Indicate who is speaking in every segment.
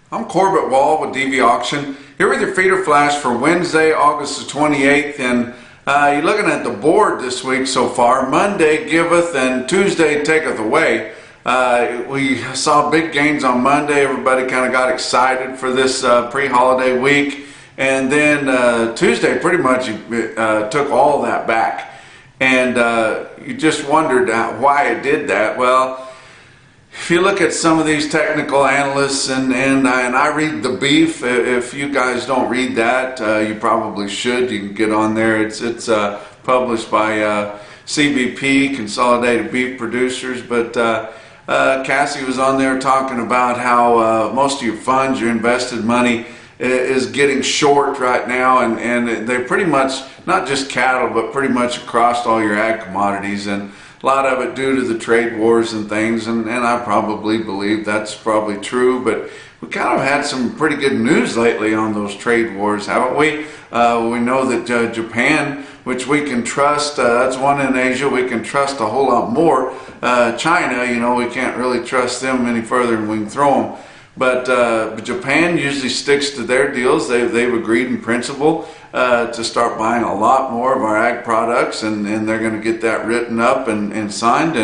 Speaker 1: I'm Corbett Wall with DV Auction, here with your feeder flash for Wednesday, August the 28th, and you're looking at the board this week so far. Monday, Giveth, and Tuesday, Taketh away. We saw big gains on Monday. Everybody kind of got excited for this pre-holiday week, and then Tuesday pretty much took all that back, and you just wondered why it did that. Well, if you look at some of these technical analysts, and I read the beef. If you guys don't read that, you probably should. You can get on there. It's published by CBP, Consolidated Beef Producers. But Cassie was on there talking about how most of your funds, your invested money, is getting short right now, and they're pretty much not just cattle, but pretty much across all your ag commodities, and a lot of it due to the trade wars and things, and I probably believe that's probably true, but we kind of had some pretty good news lately on those trade wars, haven't we? We know that Japan, which we can trust, that's one in Asia we can trust a whole lot more. China, you know, we can't really trust them any further than we can throw them. But Japan usually sticks to their deals. They've agreed in principle to start buying a lot more of our ag products, and they're going to get that written up and signed,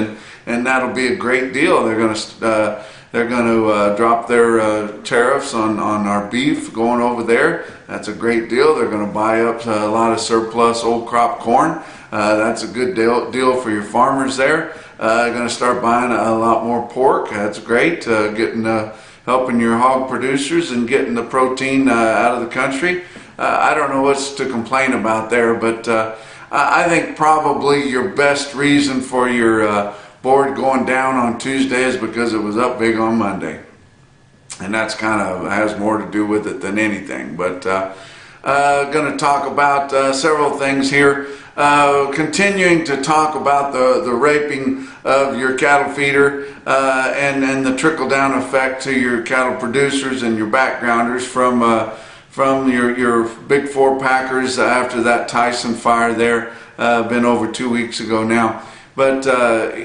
Speaker 1: and that'll be a great deal. They're going to drop their tariffs on our beef going over there. That's a great deal. They're going to buy up a lot of surplus old crop corn. That's a good deal for your farmers there. They're going to start buying a lot more pork. That's great. Helping your hog producers and getting the protein out of the country. I don't know what's to complain about there, but I think probably your best reason for your board going down on Tuesday is because it was up big on Monday. And that's kind of has more to do with it than anything. But going to talk about several things here. Continuing to talk about the raping of your cattle feeder and the trickle-down effect to your cattle producers and your backgrounders from your big four packers after that Tyson fire there, been over 2 weeks ago now. But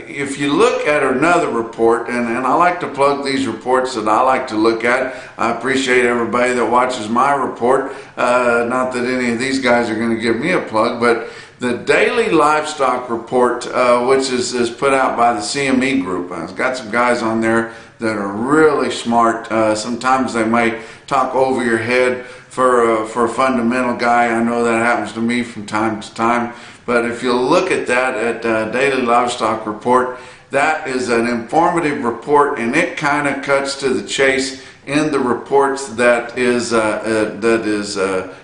Speaker 1: if you look at another report, and I like to plug these reports that I like to look at. I appreciate everybody that watches my report. Not that any of these guys are going to give me a plug, but the Daily Livestock Report, which is put out by the CME Group. It's got some guys on there that are really smart. Sometimes they might talk over your head for a fundamental guy. I know that happens to me from time to time. But if you look at that at Daily Livestock Report, that is an informative report, and it kind of cuts to the chase in the reports that is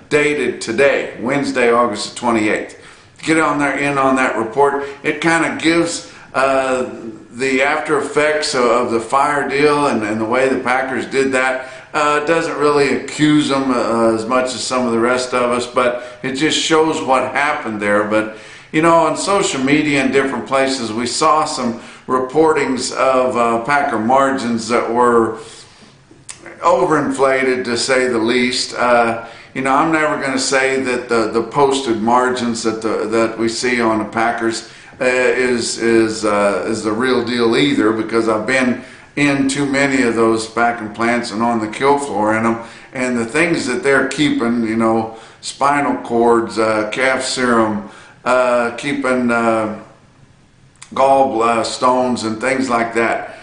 Speaker 1: dated today, Wednesday, August 28th. Get on there, in on that report. It kind of gives the after effects of the fire deal and the way the Packers did that. It doesn't really accuse them as much as some of the rest of us, but it just shows what happened there. But you know, on social media and different places, we saw some reportings of Packer margins that were overinflated, to say the least. You know, I'm never going to say that the posted margins that we see on the Packers is the real deal either, because I've been in too many of those packing plants and on the kill floor in them, and the things that they're keeping, you know, spinal cords, calf serum, keeping gall stones and things like that,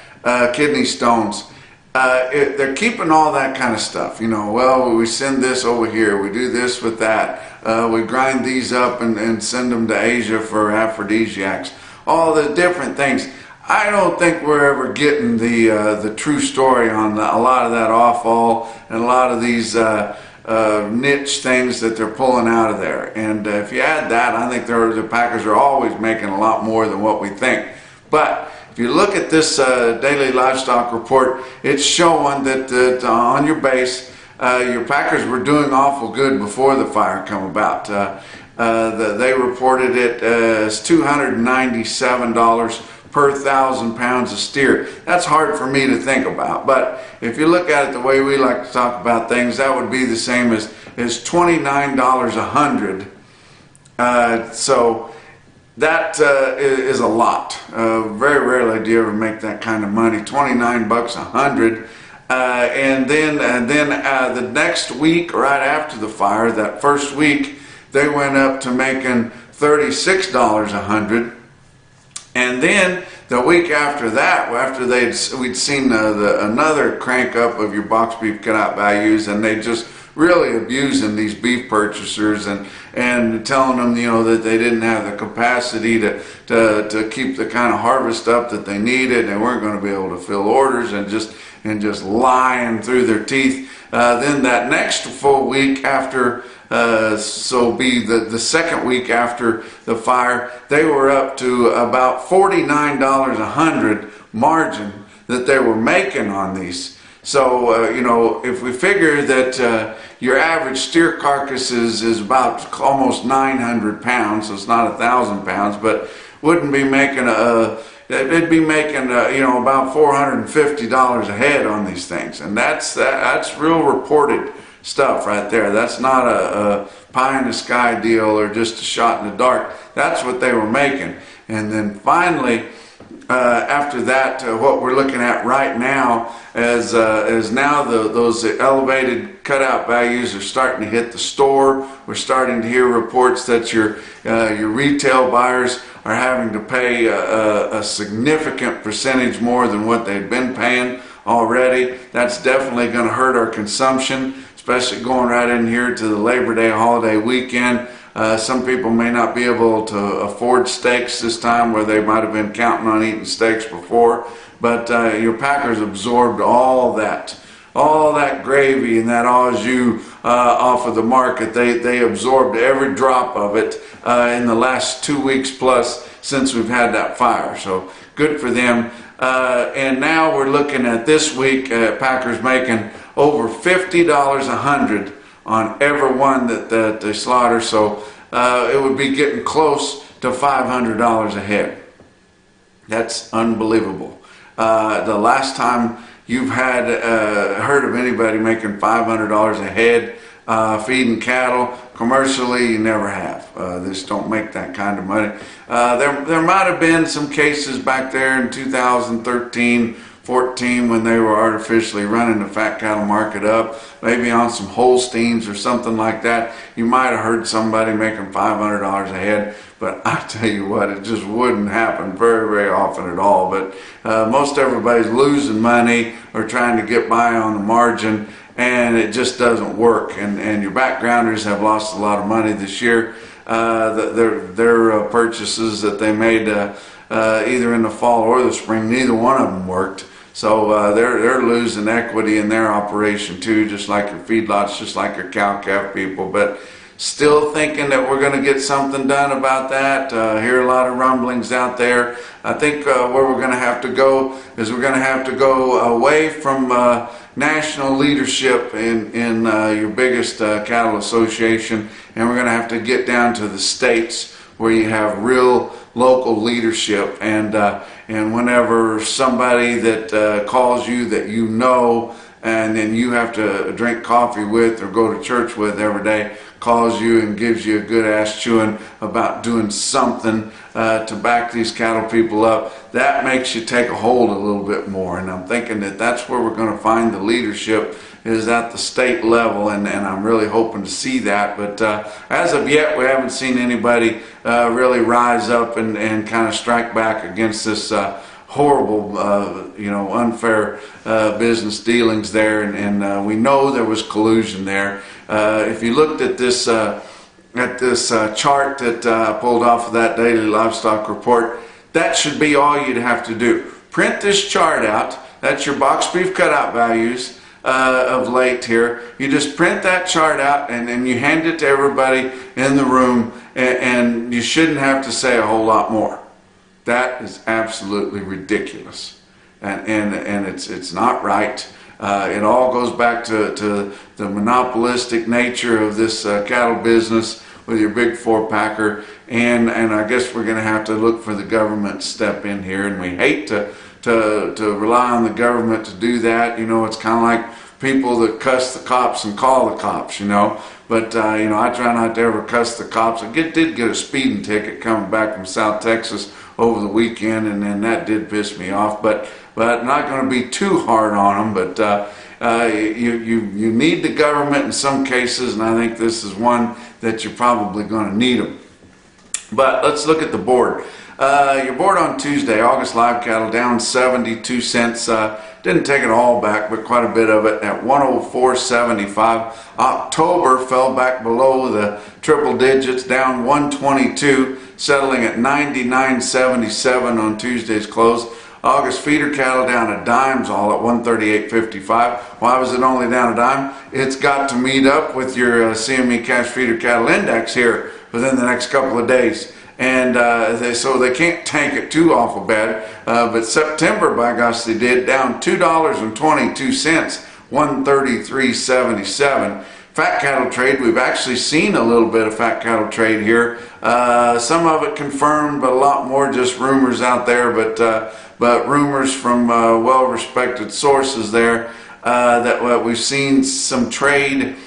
Speaker 1: kidney stones. They're keeping all that kind of stuff, you know. Well, we send this over here, we do this with that, we grind these up and send them to Asia for aphrodisiacs, all the different things. I don't think we're ever getting the true story on a lot of that offal and a lot of these niche things that they're pulling out of there. And if you add that, I think the Packers are always making a lot more than what we think. But if you look at this Daily Livestock Report, it's showing that on your base, your Packers were doing awful good before the fire come about. They reported it as $297 per 1,000 pounds of steer. That's hard for me to think about, but if you look at it the way we like to talk about things, that would be the same as $29 a hundred. So that is a lot. Very rarely do you ever make that kind of money. 29 bucks a hundred. And then the next week, right after the fire, that first week, they went up to making $36 a hundred. And then the week after that, after we'd seen another crank up of your box beef cutout values, and they just really abusing these beef purchasers and telling them, that they didn't have the capacity to keep the kind of harvest up that they needed, and weren't going to be able to fill orders, and just lying through their teeth. Then that next full week after, so be the second week after the fire, they were up to about $49 a hundred margin that they were making on these. So, if we figure that your average steer carcass is about almost 900 pounds, so it's not 1,000 pounds, but wouldn't be making it'd be making about $450 a head on these things, and that's real reported stuff right there. That's not a pie in the sky deal or just a shot in the dark. That's what they were making. And then finally, after that, what we're looking at right now is now those elevated cutout values are starting to hit the store. We're starting to hear reports that your retail buyers are having to pay a significant percentage more than what they've been paying already. That's definitely going to hurt our consumption, especially going right in here to the Labor Day holiday weekend. Some people may not be able to afford steaks this time, where they might have been counting on eating steaks before, but your packers absorbed all that gravy and that au jus off of the market. They absorbed every drop of it in the last 2 weeks plus since we've had that fire. So good for them. And now we're looking at this week, packers making over $50 a hundred on every one that they slaughter. So it would be getting close to $500 a head. That's unbelievable. The last time you've had heard of anybody making $500 a head feeding cattle commercially, you never have. This don't make that kind of money. There might have been some cases back there in 2013, 14, when they were artificially running the fat cattle market up, maybe on some Holsteins or something like that. You might have heard somebody making $500 a head, but I tell you what, it just wouldn't happen very, very often at all. But most everybody's losing money or trying to get by on the margin, and it just doesn't work. And your backgrounders have lost a lot of money this year. Their purchases that they made either in the fall or the spring, neither one of them worked. So they're losing equity in their operation too, just like your feedlots, just like your cow-calf people. But still thinking that we're going to get something done about that. Hear a lot of rumblings out there. I think where we're going to have to go is we're going to have to go away from national leadership in your biggest cattle association, and we're going to have to get down to the states where you have real local leadership, and whenever somebody that calls you that and then you have to drink coffee with or go to church with every day, calls you and gives you a good ass chewing about doing something to back these cattle people up, that makes you take a hold a little bit more. And I'm thinking that that's where we're going to find the leadership, is at the state level, and I'm really hoping to see that. But as of yet, we haven't seen anybody really rise up and kind of strike back against this horrible, unfair business dealings there, and we know there was collusion there. If you looked at this chart that I pulled off of that daily livestock report, that should be all you'd have to do. Print this chart out. That's your box beef cutout values of late here. You just print that chart out and then you hand it to everybody in the room, and you shouldn't have to say a whole lot more. That is absolutely ridiculous, and it's not right. It all goes back to the monopolistic nature of this cattle business with your big four-packer, and I guess we're going to have to look for the government to step in here, and we hate to rely on the government to do that. It's kind of like people that cuss the cops and call the cops, But, I try not to ever cuss the cops. I did get a speeding ticket coming back from South Texas over the weekend, and then that did piss me off. But not going to be too hard on them. But you need the government in some cases, and I think this is one that you're probably going to need them. But let's look at the board. Your board on Tuesday, August live cattle down 72 cents. Didn't take it all back, but quite a bit of it at 104.75. October fell back below the triple digits, down 122, settling at 99.77 on Tuesday's close. August feeder cattle down a dime's all at 138.55. Why was it only down a dime? It's got to meet up with your CME cash feeder cattle index here within the next couple of days. And so they can't tank it too awful bad. But September, by gosh, they did, down $2.22, 133.77. Fat cattle trade, we've actually seen a little bit of fat cattle trade here. Some of it confirmed, but a lot more just rumors out there. But rumors from well-respected sources there that we've seen some trade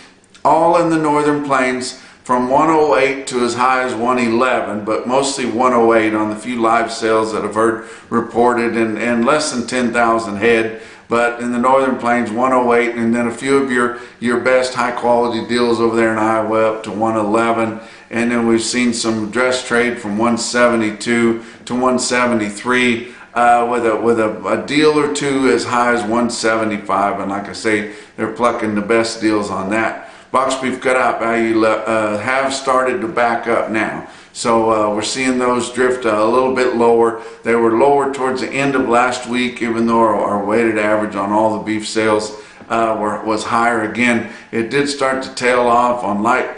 Speaker 1: all in the northern plains, from 108 to as high as 111, but mostly 108 on the few live sales that I've heard reported, and less than 10,000 head. But in the northern plains, 108, and then a few of your best high quality deals over there in Iowa up to 111. And then we've seen some dress trade from 172 to 173, with a deal or two as high as 175. And like I say, they're plucking the best deals on that. Box beef cutout value have started to back up now. So we're seeing those drift a little bit lower. They were lower towards the end of last week, even though our weighted average on all the beef sales was higher again. It did start to tail off on light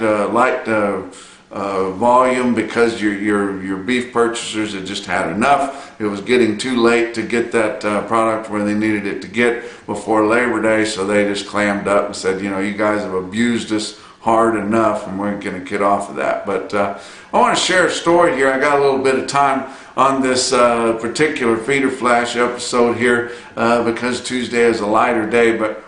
Speaker 1: volume because your beef purchasers had just had enough. It was getting too late to get that product where they needed it to get before Labor Day, so they just clammed up and said, you know, you guys have abused us hard enough, and we're going to get off of that. But I want to share a story here. I got a little bit of time on this particular feeder flash episode here because Tuesday is a lighter day, but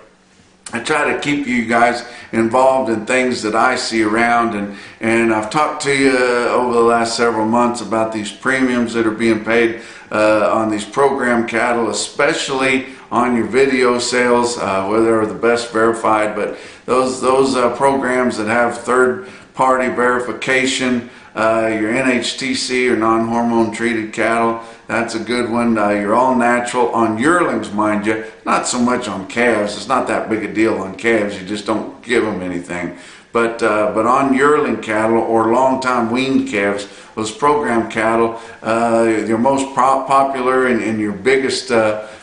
Speaker 1: I try to keep you guys involved in things that I see around, and I've talked to you over the last several months about these premiums that are being paid on these program cattle, especially on your video sales, where they're the best verified. But those programs that have third-party verification, your NHTC or non-hormone treated cattle, that's a good one. You're all natural on yearlings, mind you, not so much on calves. It's not that big a deal on calves. You just don't give them anything. But on yearling cattle or long-time weaned calves, those program cattle, your most popular and your biggest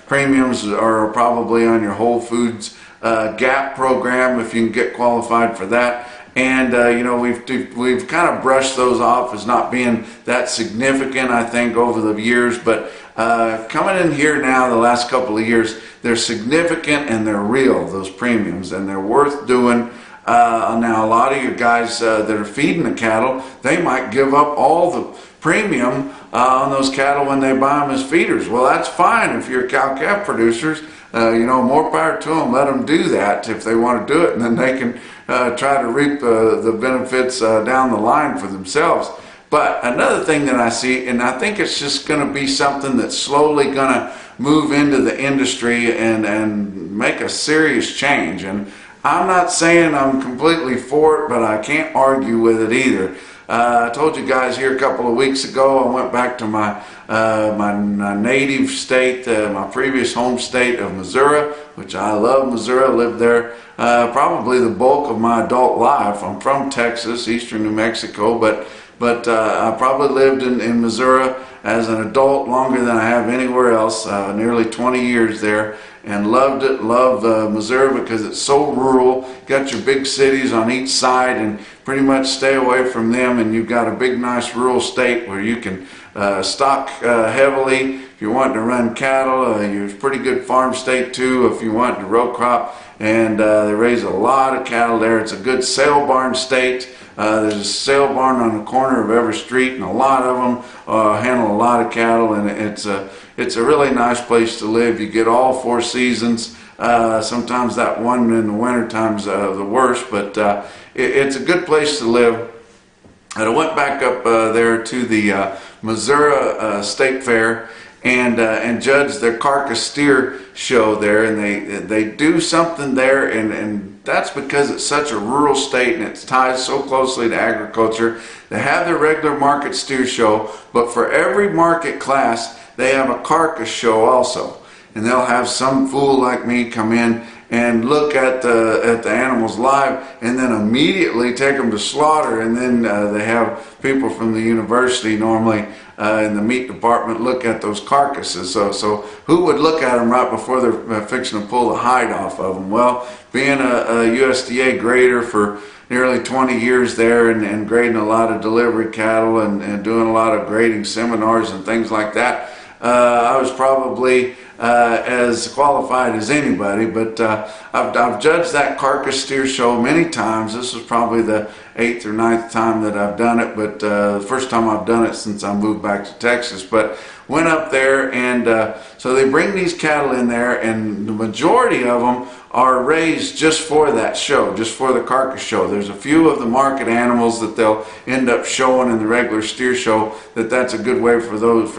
Speaker 1: premiums are probably on your Whole Foods GAP program, if you can get qualified for that. And you know, we've kind of brushed those off as not being that significant, I think, over the years. But coming in here now, the last couple of years, they're significant and they're real, those premiums, and they're worth doing. Now, a lot of you guys that are feeding the cattle, they might give up all the premium on those cattle when they buy them as feeders. Well, that's fine if you're cow-calf producers. You know, more power to them. Let them do that if they want to do it, and then they can try to reap the benefits down the line for themselves. But another thing that I see, and I think it's just going to be something that's slowly going to move into the industry and make a serious change. And I'm not saying I'm completely for it, but I can't argue with it either. I told you guys here a couple of weeks ago, I went back to my native state, my previous home state of Missouri, which I love Missouri. I lived there probably the bulk of my adult life. I'm from Texas, eastern New Mexico, but I probably lived in Missouri as an adult longer than I have anywhere else, nearly 20 years there, and loved it. Loved Missouri because it's so rural. Got your big cities on each side and pretty much stay away from them, and you've got a big nice rural state where you can stock heavily if you want to run cattle. You're a pretty good farm state too if you want to row crop, and they raise a lot of cattle there. It's a good sale barn state. There's a sale barn on the corner of every street, and a lot of them handle a lot of cattle, and it's a really nice place to live. You get all four seasons. Sometimes that one in the winter time's the worst, but it's a good place to live. And I went back up there to the Missouri State Fair and judged their Carcass steer show there, and they do something there, and that's because it's such a rural state and it ties so closely to agriculture. They have their regular market steer show, but for every market class they have a Carcass show also, and they'll have some fool like me come in and look at the animals live, and then immediately take them to slaughter. And then they have people from the university normally in the meat department look at those carcasses. So who would look at them right before they're fixing to pull the hide off of them? Well, being a USDA grader for nearly 20 years there, and grading a lot of delivery cattle and doing a lot of grading seminars and things like that, I was probably as qualified as anybody. But I've judged that Carcass steer show many times. This was probably the 8th or 9th time that I've done it, but the first time I've done it since I moved back to Texas. But went up there, and so they bring these cattle in there, and the majority of them are raised just for that show, just for the Carcass show. There's a few of the market animals that they'll end up showing in the regular steer show. That's a good way for those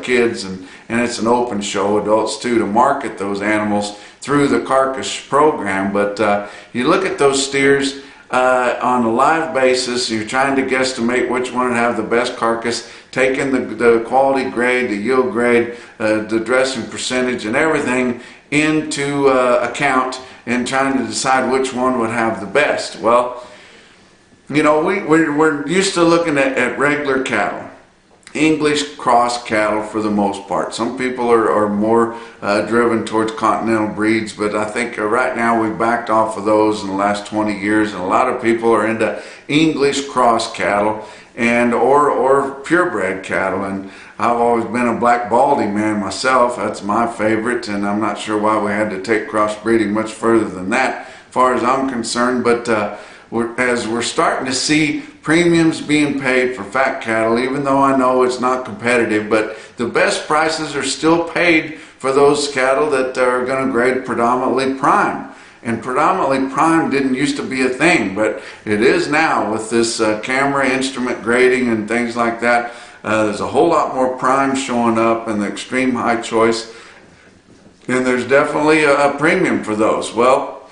Speaker 1: kids, and it's an open show, adults too, to market those animals through the Carcass program. But you look at those steers on a live basis, you're trying to guesstimate which one would have the best carcass, taking the quality grade, the yield grade, the dressing percentage, and everything into account, and trying to decide which one would have the best. Well, you know, we're used to looking at regular cattle, English cross cattle for the most part. Some people are more driven towards continental breeds, but I think right now we've backed off of those in the last 20 years, and a lot of people are into English cross cattle and or purebred cattle. And I've always been a black baldy man myself. That's my favorite, and I'm not sure why we had to take crossbreeding much further than that, as far as I'm concerned. But as we're starting to see premiums being paid for fat cattle, even though I know it's not competitive, but the best prices are still paid for those cattle that are going to grade predominantly prime. And predominantly prime didn't used to be a thing, but it is now with this camera instrument grading and things like that. There's a whole lot more prime showing up in the extreme high choice, and there's definitely a premium for those. Well,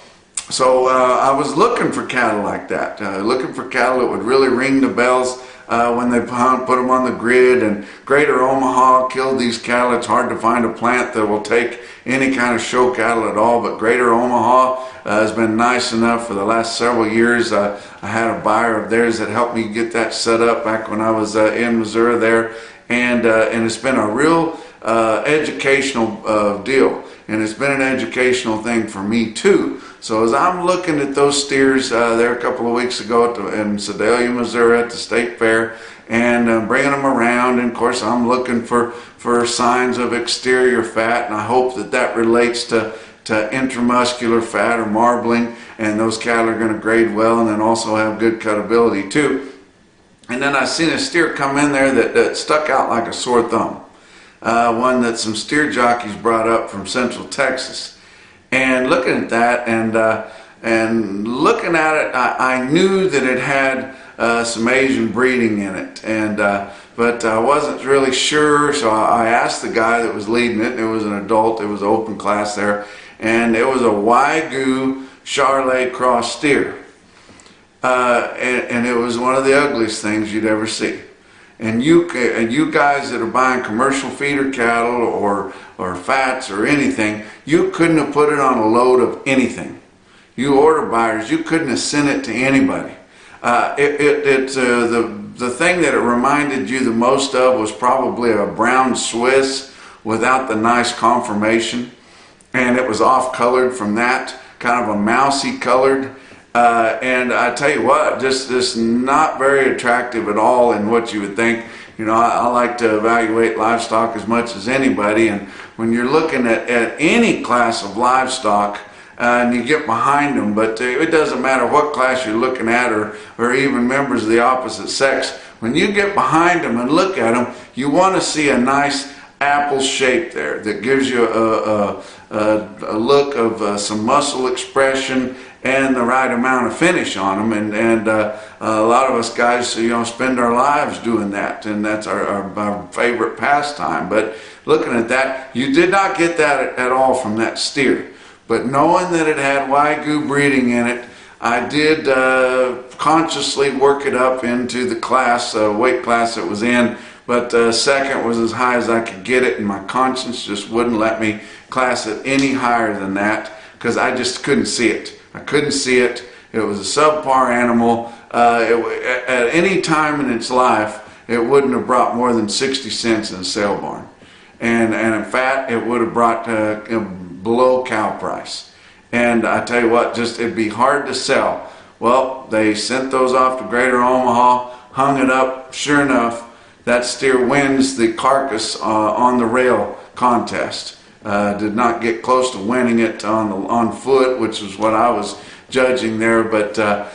Speaker 1: so I was looking for cattle like that, looking for cattle that would really ring the bells when they put them on the grid. And Greater Omaha killed these cattle. It's hard to find a plant that will take any kind of show cattle at all, but Greater Omaha has been nice enough for the last several years. I had a buyer of theirs that helped me get that set up back when I was in Missouri there, and it's been a real educational deal, and it's been an educational thing for me too. So as I'm looking at those steers there a couple of weeks ago in Sedalia, Missouri at the State Fair, and bringing them around, and of course I'm looking for signs of exterior fat, and I hope that relates to intramuscular fat or marbling, and those cattle are going to grade well and then also have good cutability too. And then I seen a steer come in there that stuck out like a sore thumb, one that some steer jockeys brought up from Central Texas. And looking at that and looking at it, I knew that it had some Asian breeding in it, but I wasn't really sure. So I asked the guy that was leading it, and it was an adult, it was an open class there, and it was a Wagyu Charolais cross steer, and it was one of the ugliest things you'd ever see. And you guys that are buying commercial feeder cattle or fats or anything, you couldn't have put it on a load of anything. You order buyers, you couldn't have sent it to anybody. The thing that it reminded you the most of was probably a brown Swiss without the nice conformation, and it was off colored from that, kind of a mousy colored. And I tell you what, just not very attractive at all in what you would think. You know, I like to evaluate livestock as much as anybody, and when you're looking at any class of livestock, and you get behind them, but it doesn't matter what class you're looking at, or even members of the opposite sex, when you get behind them and look at them, you want to see a nice apple shape there that gives you a look of some muscle expression and the right amount of finish on them. And a lot of us guys, spend our lives doing that, and that's our favorite pastime. But looking at that, you did not get that at all from that steer. But knowing that it had Wagyu breeding in it, I did consciously work it up into the class, weight class it was in. But second was as high as I could get it, and my conscience just wouldn't let me class it any higher than that, because I just couldn't see it. I couldn't see it. It was a subpar animal. At any time in its life, it wouldn't have brought more than 60 cents in a sale barn. And in fact, it would have brought below cow price. And I tell you what, it'd be hard to sell. Well, they sent those off to Greater Omaha, hung it up. Sure enough, that steer wins the Carcass on the rail contest. Did not get close to winning it on foot, which was what I was judging there. But that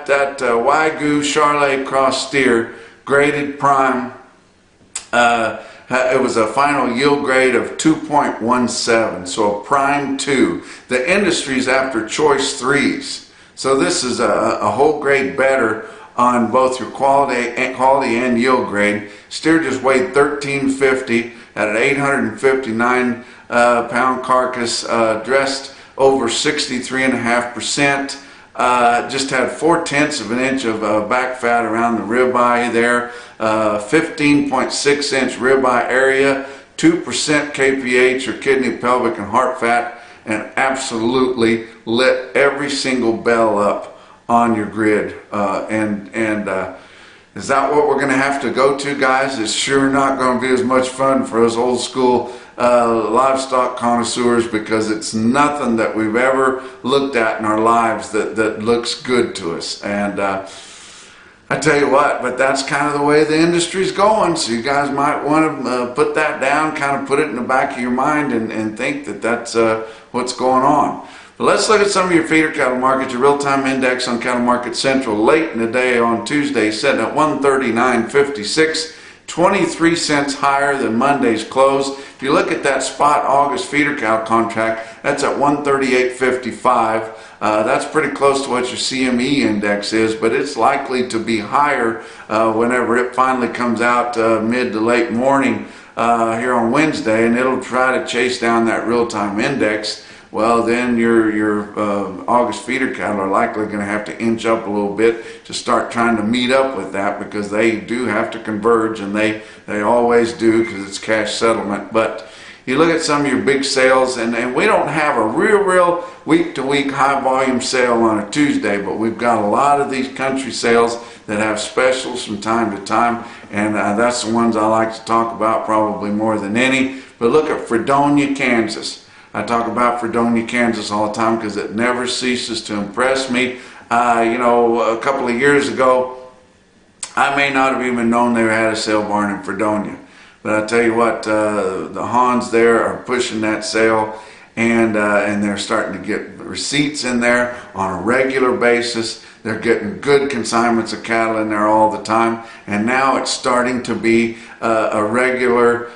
Speaker 1: Wagyu Charolais cross steer, graded prime, it was a final yield grade of 2.17, so a prime 2. The industry's after choice 3s, so this is a whole grade better on both your quality and yield grade. Steer just weighed 1350 at an 859 pound carcass, dressed over 63.5%. Just had 4/10 of an inch of back fat around the ribeye there, 15.6 inch ribeye area, 2% kph or kidney, pelvic, and heart fat, and absolutely lit every single bell up on your grid. Is that what we're going to have to go to, guys? It's sure not going to be as much fun for us old school livestock connoisseurs, because it's nothing that we've ever looked at in our lives that looks good to us. And I tell you what, but that's kind of the way the industry's going, so you guys might want to put that down, kind of put it in the back of your mind, and think that that's what's going on. But let's look at some of your feeder cattle markets. Your real-time index on Cattle Market Central late in the day on Tuesday, setting at 139.56, 23 cents higher than Monday's close. If you look at that spot August feeder cow contract, that's at 138.55. That's pretty close to what your CME index is, but it's likely to be higher whenever it finally comes out mid to late morning here on Wednesday, and it'll try to chase down that real-time index. Well, then your August feeder cattle are likely going to have to inch up a little bit to start trying to meet up with that, because they do have to converge, and they always do, because it's cash settlement. But you look at some of your big sales, and we don't have a real week-to-week high-volume sale on a Tuesday, but we've got a lot of these country sales that have specials from time to time, and that's the ones I like to talk about probably more than any. But look at Fredonia, Kansas. I talk about Fredonia, Kansas all the time because it never ceases to impress me. A couple of years ago, I may not have even known they had a sale barn in Fredonia. But I tell you what, the Hans there are pushing that sale, and they're starting to get receipts in there on a regular basis. They're getting good consignments of cattle in there all the time, and now it's starting to be a regular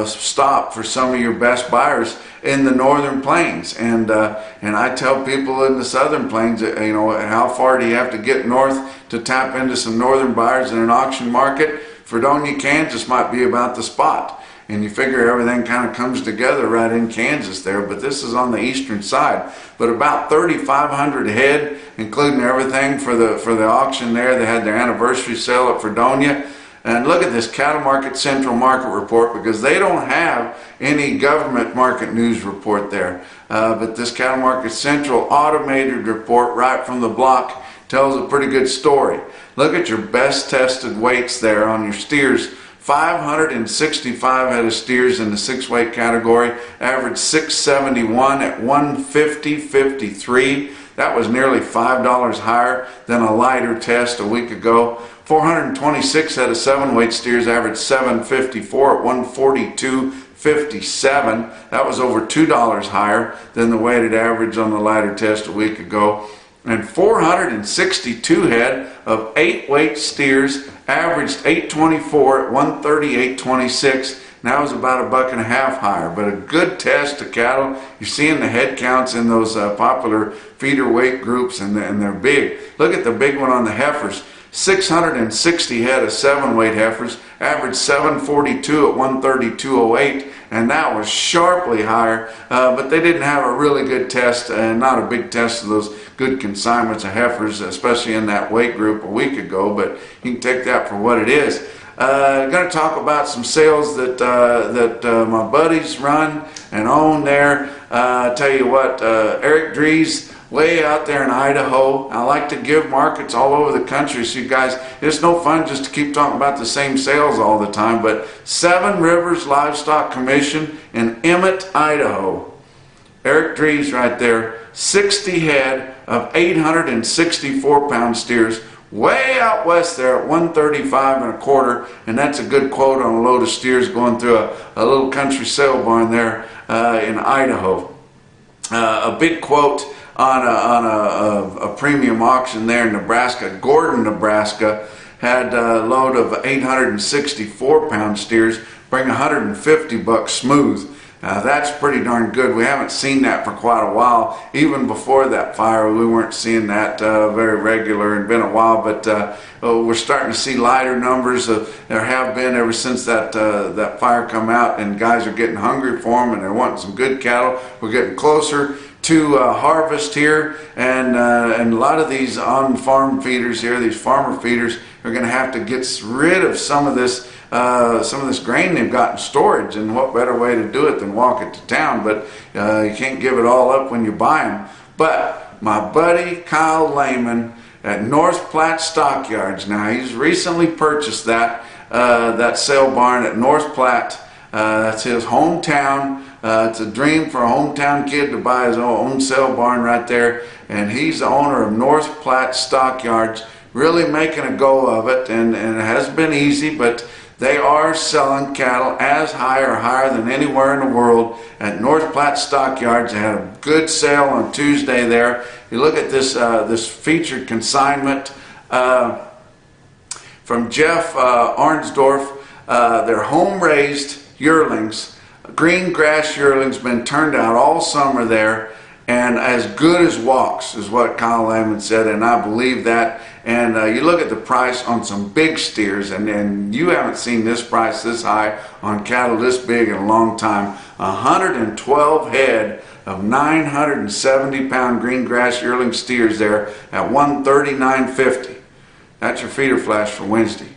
Speaker 1: stop for some of your best buyers in the northern plains. And I tell people in the southern plains, how far do you have to get north to tap into some northern buyers in an auction market? Fredonia, Kansas might be about the spot. And you figure everything kind of comes together right in Kansas there, but this is on the eastern side. But about 3,500 head, including everything for the auction there. They had their anniversary sale at Fredonia. And look at this Cattle Market Central market report, because they don't have any government market news report there. But this Cattle Market Central automated report right from the block tells a pretty good story. Look at your best tested weights there on your steers. 565 head of steers in the 6-weight category, average 671 at 150.53. That was nearly $5 higher than a lighter test a week ago. 426 head of 7-weight steers, average 754 at 142.57. That was over $2 higher than the weighted average on the lighter test a week ago. And 462 head of 8-weight steers averaged 824 at 138.26. Now it's about $1.50 higher, but a good test of cattle. You're seeing the head counts in those popular feeder weight groups, and they're big. Look at the big one on the heifers. 660 head of 7-weight heifers, averaged 742 at 132.08, and that was sharply higher, but they didn't have a really good test, and not a big test of those good consignments of heifers, especially in that weight group a week ago, but you can take that for what it is. Going to talk about some sales that my buddies run and own there. Tell you what, Eric Drees, way out there in Idaho. I like to give markets all over the country, so you guys, it's no fun just to keep talking about the same sales all the time, but Seven Rivers Livestock Commission in Emmett, Idaho. Eric Drees right there, 60 head of 864-pound steers, way out west there at 135.25, and that's a good quote on a load of steers going through a little country sale barn there in Idaho. A big quote on a premium auction there in Nebraska. Gordon, Nebraska, had a load of 864-pound steers, bring $150 smooth. That's pretty darn good. We haven't seen that for quite a while. Even before that fire, we weren't seeing that very regular. It's been a while, but we're starting to see lighter numbers. There have been ever since that fire come out, and guys are getting hungry for them, and they're wanting some good cattle. We're getting closer to harvest here, and a lot of these on-farm feeders here, these farmer feeders, are going to have to get rid of some of this grain they've got in storage, and what better way to do it than walk it to town? But you can't give it all up when you buy them. But my buddy Kyle Lehman at North Platte Stockyards, now he's recently purchased that sale barn at North Platte. That's his hometown. It's a dream for a hometown kid to buy his own sale barn right there, and he's the owner of North Platte Stockyards, really making a go of it, and it hasn't been easy, but they are selling cattle as high or higher than anywhere in the world at North Platte Stockyards. They had a good sale on Tuesday there. You look at this featured consignment from Jeff Arnsdorf. They're home-raised yearlings, green grass yearlings, been turned out all summer there, and as good as walks is what Kyle Lehman said, and I believe that. And you look at the price on some big steers, and you haven't seen this price this high on cattle this big in a long time. 112 head of 970-pound green grass yearling steers there at $139.50. That's your feeder flash for Wednesday.